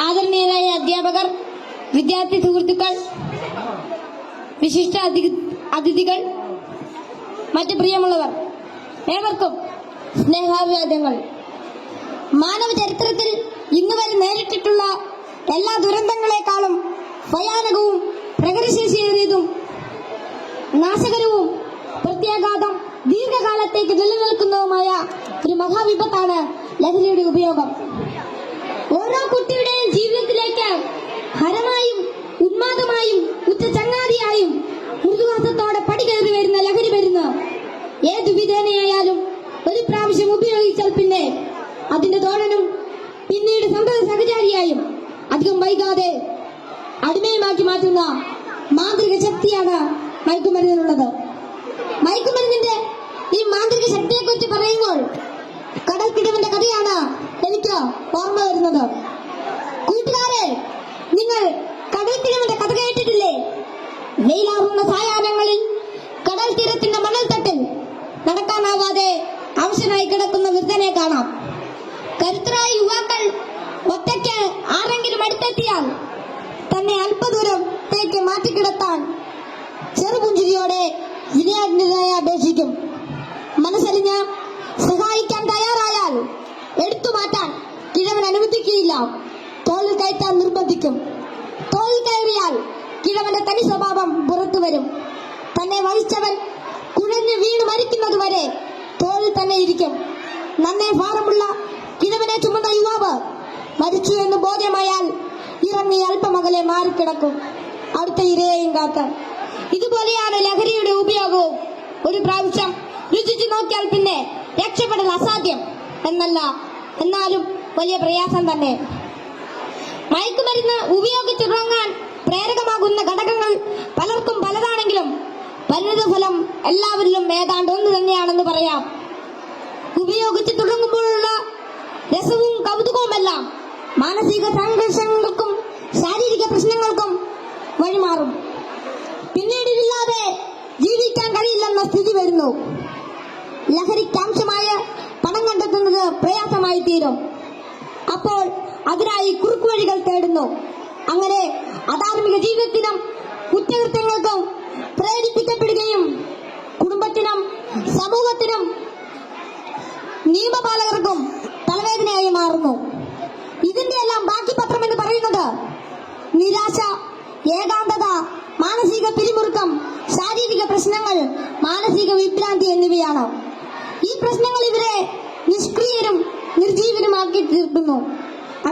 ആദരണീയരായ അധ്യാപകർ, വിദ്യാർത്ഥി സുഹൃത്തുക്കൾ, വിശിഷ്ട അതിഥികൾ, മറ്റ് പ്രിയമുള്ളവർ, ഏവർക്കും സ്നേഹാഭിവാദ്യങ്ങൾ. മാനവ ചരിത്രത്തിൽ ഇന്നുവരെ നേരിട്ടിട്ടുള്ള എല്ലാ ദുരന്തങ്ങളെക്കാളും ഭയാനകവും പ്രകൃതിശേഷിയേറിയതും നാശകരവും പ്രത്യാഘാതം ദീർഘകാലത്തേക്ക് നിലനിൽക്കുന്നതുമായ ഒരു മഹാവിപത്താണ് ലഹരിയുടെ ഉപയോഗം. ഓരോ കുട്ടിയുടെയും ജീവിതത്തിലേക്ക് ഹരമായും ഉന്മാദമായും ഉച്ച ചങ്ങാതിയായും മൃദുവാസത്തോടെ പടികയറി വരുന്ന ലഹരി മരുന്ന് ഏതു വിധേനയായാലും ഒരു പ്രാവശ്യം ഉപയോഗിച്ചാൽ പിന്നെ അതിന്റെ തോഴനും പിന്നീട് സന്തത സഹചാരിയായും അധികം വൈകാതെ അടിമയുമാക്കി മാറ്റുന്ന മാന്ത്രിക ശക്തിയാണ് മയക്കുമരുന്നിനുള്ളത്. മയക്കുമരുന്നിന്റെ ഈ മാന്ത്രിക ശക്തിയെക്കുറിച്ച് പറയുമ്പോൾ കടൽക്കിടവന്റെ കഥയാണ് എനിക്ക് ഓർമ്മ വരുന്നത്. കൂട്ടുകാരെ, നിങ്ങൾ കടൽക്കിടവന്റെ കഥ കേട്ടിട്ടില്ലേ? വെയിലാറുന്ന സായാഹ്നങ്ങളിൽ കടൽ തീരത്തിന്റെ മണൽത്തട്ടിൽ നടക്കാനാവാതെ അവശനായി കിടക്കുന്ന വൃദ്ധനെ കാണാം. കരുത്തരായ യുവാക്കൾ ഒറ്റയ്ക്ക് ആരെങ്കിലും അടുത്തെത്തിയാൽ തന്നെ അല്പദൂരത്തേക്ക് മാറ്റിക്കിടത്താൻ ചെറുപുഞ്ചിരിയോടെ വിനയാജ്ഞനായി അപേക്ഷിക്കും. മനസ്സലിഞ്ഞ് സഹായിക്കാൻ തയ്യാറായാൽ എടുത്തു മാറ്റാൻ കിഴവൻ അനുവദിക്കുകയില്ല. തോളിൽ കയറ്റാൻ നിർബന്ധിക്കും. തോളിൽ കയറിയാൽ കിഴവന്റെ തനി സ്വഭാവം പുറത്തു വരും. തന്നെ വഹിച്ചവൻ കുഴഞ്ഞു വീണ് മരിക്കുന്നതുവരെ തോളിൽ തന്നെ ഇരിക്കും. നന്നേ ഭാരമുള്ള കിഴവനെ ചുമന്ന യുവാവ് മരിച്ചു എന്ന് ബോധ്യമായാൽ ഇറങ്ങി അല്പമകലെ മാറിക്കിടക്കും, അടുത്ത ഇരയെയും കാക്കാൻ. ഇതുപോലെയാണ് ലഹരിയുടെ ഉപയോഗവും. ഒരു പ്രാവശ്യം രുചിച്ചു നോക്കിയാൽ പിന്നെ രക്ഷപ്പെടൽ അസാധ്യം എന്നല്ല, എന്നാലും വലിയ പ്രയാസം തന്നെ. മയക്കുമരുന്ന് ഉപയോഗിച്ചു തുടങ്ങാൻ പ്രേരകമാകുന്ന ഘടകങ്ങൾ പലർക്കും പലതാണെങ്കിലും പരിണിതഫലം എല്ലാവരിലും ഏതാണ്ട് ഒന്ന് തന്നെയാണെന്ന് പറയാം. ഉപയോഗിച്ചു തുടങ്ങുമ്പോഴുള്ള രസവും കൗതുകവുമെല്ലാം മാനസിക സംഘർഷങ്ങൾക്കും ശാരീരിക പ്രശ്നങ്ങൾക്കും വഴിമാറും. പിന്നീട് ഇതില്ലാതെ ജീവിക്കാൻ കഴിയില്ലെന്ന സ്ഥിതി വരുന്നു. ലഹരിക്കാംശമായ പണം കണ്ടെത്തുന്നത് പ്രയാസമായി തീരും. അപ്പോൾ അതിനായി കുറുക്കുവഴികൾ തേടുന്നു. അങ്ങനെ അധാർമിക ജീവിതത്തിനും കുറ്റകൃത്യങ്ങൾക്കും പ്രേരിപ്പിക്കപ്പെടുകയും കുടുംബത്തിനും സമൂഹത്തിനും നിയമപാലകർക്കും തലവേദനയായി മാറുന്നു. ഇതിന്റെ എല്ലാം ബാക്കി പത്രം എന്ന് പറയുന്നത് നിരാശ, ഏകാന്തത, മാനസിക പിരിമുറുക്കം, ശാരീരിക പ്രശ്നങ്ങൾ, മാനസിക വിഭ്രാന്തി എന്നിവയാണ്. ഈ പ്രശ്നങ്ങൾ ഇവരെ നിഷ്ക്രിയരും നിർജീവനുമാക്കി തീർക്കുന്നു.